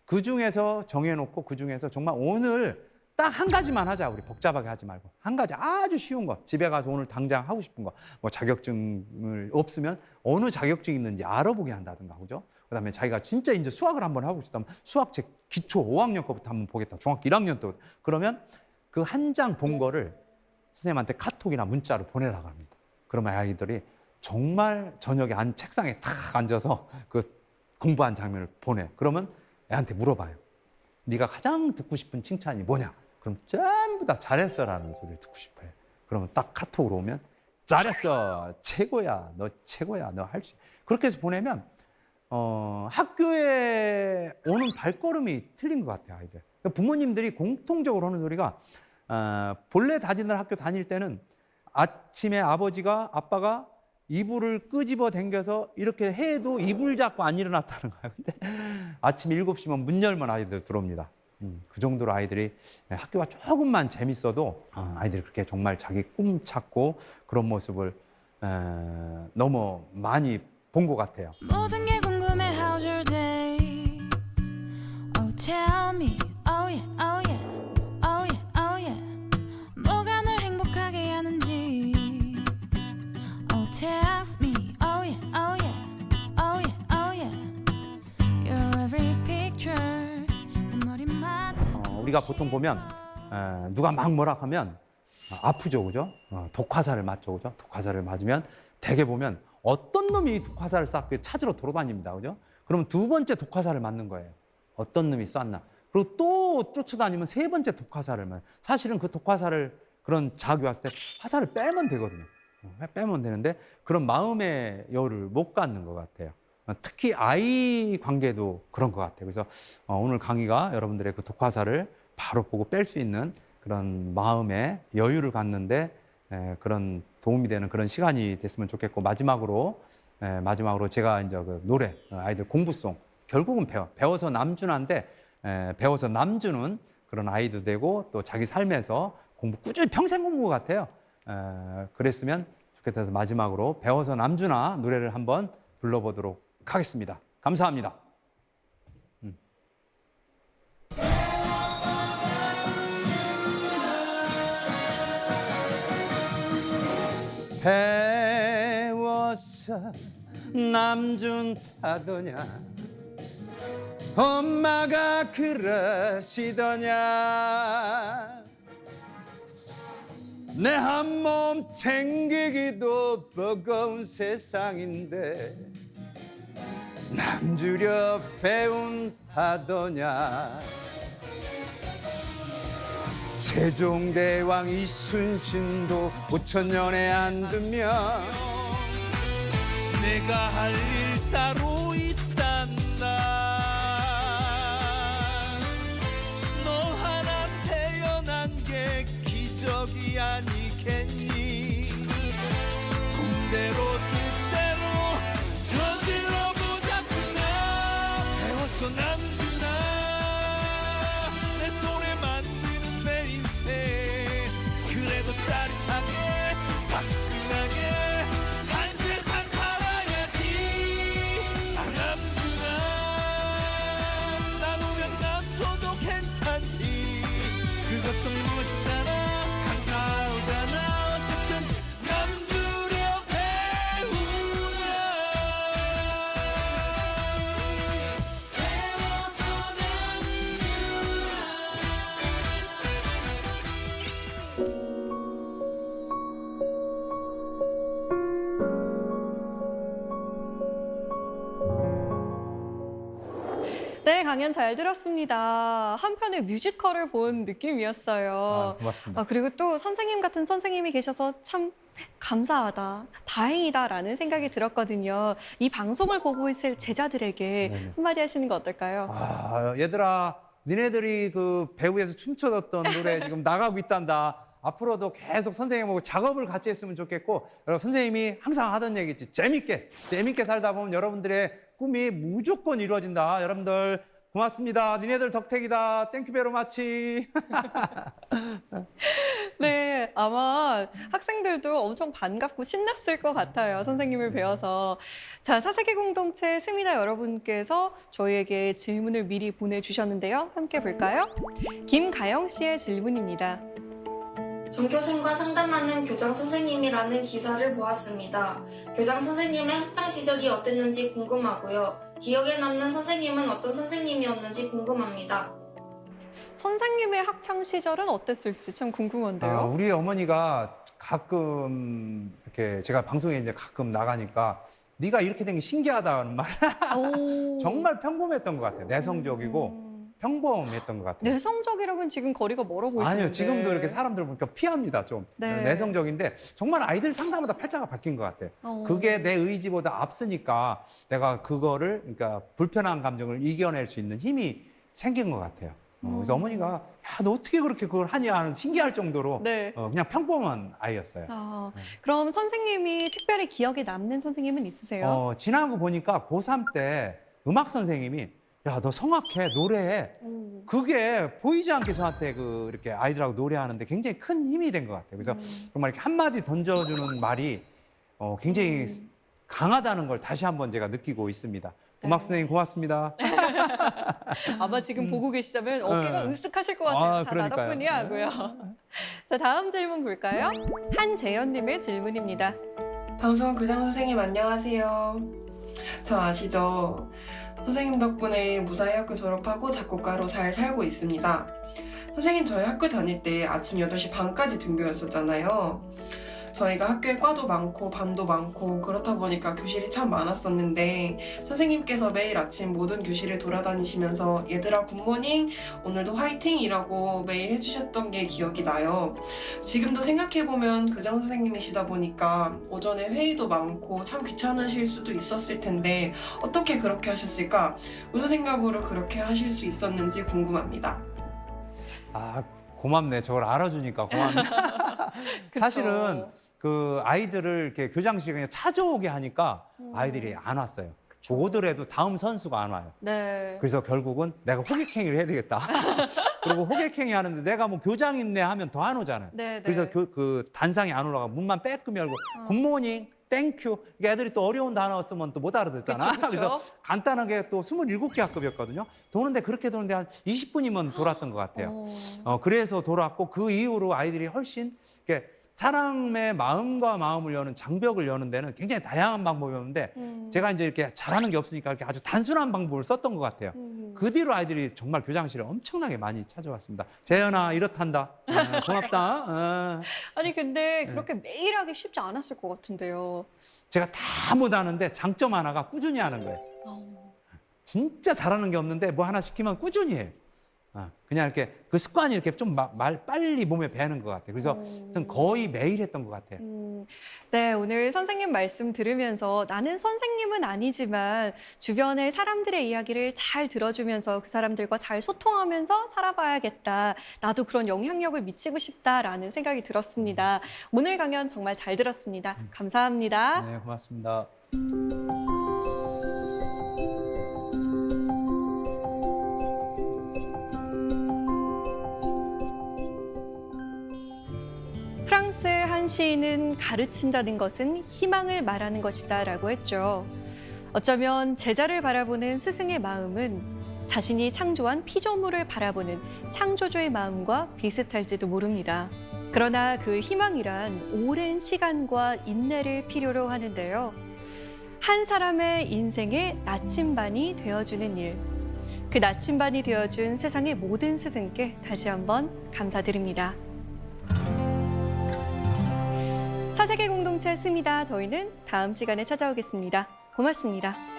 그 중에서 정해놓고 그 중에서 정말 오늘 딱 한 가지만 하자. 우리 복잡하게 하지 말고 한 가지 아주 쉬운 거. 집에 가서 오늘 당장 하고 싶은 거. 뭐 자격증을 없으면 어느 자격증이 있는지 알아보게 한다든가, 그죠? 그다음에 자기가 진짜 이제 수학을 한번 하고 싶다면 수학책 기초 5학년 거부터 한번 보겠다. 중학교 1학년 때 그러면 그 한 장 본 거를 선생님한테 카톡이나 문자로 보내라고 합니다. 그러면 아이들이 정말 저녁에 책상에 탁 앉아서 그 공부한 장면을 보내. 그러면 애한테 물어봐요. 네가 가장 듣고 싶은 칭찬이 뭐냐? 그럼 전부 다 잘했어라는 소리를 듣고 싶어요. 그러면 딱 카톡으로 오면 잘했어, 최고야, 너 최고야, 너 할 수. 그렇게 해서 보내면 학교에 오는 발걸음이 틀린 것 같아요, 아이들. 부모님들이 공통적으로 하는 소리가 본래 다니던 학교 다닐 때는 아침에 아빠가 이불을 끄집어 당겨서 이렇게 해도 이불 잡고 안 일어났다는 거예요. 근데 아침 7시면 문 열면 아이들 들어옵니다. 그 정도로 아이들이 학교가 조금만 재밌어도 아이들이 그렇게 정말 자기 꿈 찾고 그런 모습을 너무 많이 본 것 같아요. 모든 게 궁금해 how's your day Oh tell me oh yeah oh yeah oh yeah oh yeah 뭐가 널 행복하게 하는지 Oh text me oh yeah oh yeah oh yeah oh yeah Your every picture 머리맡에 우리가 보통 보면 누가 막 뭐라 하면 아프죠, 그죠? 독화살을 맞죠, 그죠? 독화살을 맞으면 대개 보면 어떤 놈이 독화살을 쐈고 찾으러 돌아다닙니다, 그죠? 그러면 두 번째 독화살을 맞는 거예요. 어떤 놈이 쐈나? 그리고 또 쫓아다니면 세 번째 독화살을 맞. 사실은 그 독화살을 그런 자극이 왔을 때 화살을 빼면 되거든요. 빼면 되는데 그런 마음의 여유를 못 갖는 것 같아요. 특히 아이 관계도 그런 것 같아요. 그래서 오늘 강의가 여러분들의 그 독화살을 바로 보고 뺄 수 있는 그런 마음의 여유를 갖는데 그런 도움이 되는 그런 시간이 됐으면 좋겠고 마지막으로 제가 이제 그 노래 아이들 공부송 결국은 배워서 남준한데 배워서 남주는 그런 아이도 되고 또 자기 삶에서 공부 꾸준히 평생 공부 같아요. 그랬으면 좋겠다 해서 마지막으로 배워서 남주나 노래를 한번 불러보도록 하겠습니다. 감사합니다. 배워서 남준하더냐 엄마가 그러시더냐 내 한 몸 챙기기도 버거운 세상인데 남주려 배운다더냐 세종대왕 이순신도 5천년에 안 두면 내가 할 일 따로 있단다 너 하나 태어난 게 기적이 아니겠니 군대로 뜻대로 저질러 보자꾸나 배웠어 남주나 내 손에 만드는 내 인생 그래도 짜릿하게 화끈하게 한 세상 살아야지 남주나 나누면 남줘도 괜찮지 그것도 멋있잖아 한가하잖아 어쨌든 남주려 배우냐 배워서 네, 강연 잘 들었습니다. 한편의 뮤지컬을 본 느낌이었어요. 고맙습니다. 그리고 또 선생님 같은 선생님이 계셔서 참 감사하다, 다행이다라는 생각이 들었거든요. 이 방송을 보고 있을 제자들에게 네네. 한마디 하시는 거 어떨까요? 얘들아, 니네들이 그 배우에서 춤춰줬던 노래 지금 나가고 있단다. 앞으로도 계속 선생님하고 작업을 같이 했으면 좋겠고, 여러분 선생님이 항상 하던 얘기지. 재밌게 살다 보면 여러분들의 꿈이 무조건 이루어진다. 여러분들 고맙습니다. 니네들 덕택이다. 땡큐 베로 마치. 네, 아마 학생들도 엄청 반갑고 신났을 것 같아요. 선생님을 배워서. 자, 사세계 공동체 스미다 여러분께서 저희에게 질문을 미리 보내주셨는데요. 함께 볼까요? 김가영 씨의 질문입니다. 전교생과 상담하는 교장 선생님이라는 기사를 보았습니다. 교장 선생님의 학창 시절이 어땠는지 궁금하고요. 기억에 남는 선생님은 어떤 선생님이었는지 궁금합니다. 선생님의 학창 시절은 어땠을지 참 궁금한데요. 우리 어머니가 가끔 이렇게 제가 방송에 이제 가끔 나가니까 네가 이렇게 된 게 신기하다는 말. 오. 정말 평범했던 것 같아요. 내성적이고 평범했던 것 같아요. 내성적이라면 지금 거리가 멀어 보이시는데. 아니요, 지금도 이렇게 사람들 보니까 피합니다, 좀. 네. 내성적인데 정말 아이들 상담마다 팔자가 바뀐 것 같아요. 어. 그게 내 의지보다 앞서니까 내가 그거를, 그러니까 불편한 감정을 이겨낼 수 있는 힘이 생긴 것 같아요. 그래서 어머니가 야, 너 어떻게 그렇게 그걸 하냐 하는 신기할 정도로 네. 그냥 평범한 아이였어요. 그럼 선생님이 특별히 기억에 남는 선생님은 있으세요? 지난 거 보니까 고3 때 음악 선생님이 야, 너 성악해, 노래해. 그게 보이지 않게 저한테 이렇게 아이들하고 노래하는데 굉장히 큰 힘이 된 것 같아요. 그래서 정말 이렇게 한마디 던져주는 말이 굉장히 강하다는 걸 다시 한번 제가 느끼고 있습니다. 음악 선생님 고맙습니다. 아마 지금 보고 계시다면 어깨가 으쓱하실 것 같아요. 다 그러니까요. 나덕분이 하고요. 자, 다음 질문 볼까요? 한재현님의 질문입니다. 방송 교장 선생님 안녕하세요. 저 아시죠? 선생님 덕분에 무사히 학교 졸업하고 작곡가로 잘 살고 있습니다. 선생님 저희 학교 다닐 때 아침 8시 반까지 등교였었잖아요. 저희가 학교에 과도 많고 반도 많고 그렇다 보니까 교실이 참 많았었는데 선생님께서 매일 아침 모든 교실을 돌아다니시면서 얘들아 굿모닝 오늘도 화이팅이라고 매일 해주셨던 게 기억이 나요. 지금도 생각해보면 교장 선생님이시다 보니까 오전에 회의도 많고 참 귀찮으실 수도 있었을 텐데 어떻게 그렇게 하셨을까? 무슨 생각으로 그렇게 하실 수 있었는지 궁금합니다. 고맙네. 저걸 알아주니까 고맙네. 사실은 그 아이들을 이렇게 교장실에 그냥 찾아오게 하니까 아이들이 안 왔어요. 오더라도 다음 선수가 안 와요. 네. 그래서 결국은 내가 호객행위를 해야 되겠다. 그리고 호객행위 하는데 내가 뭐 교장님네 하면 더 안 오잖아요. 네, 네. 그래서 그 단상에 안 올라가 문만 빼끔 열고 굿모닝, 땡큐. 이게 애들이 또 어려운 단어 쓰면 또 못 알아듣잖아. 그쵸, 그쵸. 그래서 간단하게 또 27개 학급이었거든요. 그렇게 도는데 한 20분이면 돌았던 것 같아요. 그래서 돌았고 그 이후로 아이들이 훨씬 이렇게 사람의 마음과 마음을 여는 장벽을 여는 데는 굉장히 다양한 방법이었는데 제가 이제 이렇게 잘하는 게 없으니까 이렇게 아주 단순한 방법을 썼던 것 같아요. 그 뒤로 아이들이 정말 교장실에 엄청나게 많이 찾아왔습니다. 재현아 이렇단다. 고맙다. 아니 근데 그렇게 매일 하기 쉽지 않았을 것 같은데요. 제가 다 못하는데 장점 하나가 꾸준히 하는 거예요. 진짜 잘하는 게 없는데 뭐 하나 시키면 꾸준히 해요. 그냥 이렇게 그 습관이 이렇게 좀 빨리 몸에 배는 것 같아요. 그래서 저는 거의 매일 했던 것 같아요. 네, 오늘 선생님 말씀 들으면서 나는 선생님은 아니지만 주변의 사람들의 이야기를 잘 들어주면서 그 사람들과 잘 소통하면서 살아봐야겠다. 나도 그런 영향력을 미치고 싶다라는 생각이 들었습니다. 오늘 강연 정말 잘 들었습니다. 감사합니다. 네, 고맙습니다. 프랑스의 한 시인은 가르친다는 것은 희망을 말하는 것이다 라고 했죠. 어쩌면 제자를 바라보는 스승의 마음은 자신이 창조한 피조물을 바라보는 창조주의 마음과 비슷할지도 모릅니다. 그러나 그 희망이란 오랜 시간과 인내를 필요로 하는데요. 한 사람의 인생의 나침반이 되어주는 일. 그 나침반이 되어준 세상의 모든 스승께 다시 한번 감사드립니다. 사색의 공동체 스미다. 저희는 다음 시간에 찾아오겠습니다. 고맙습니다.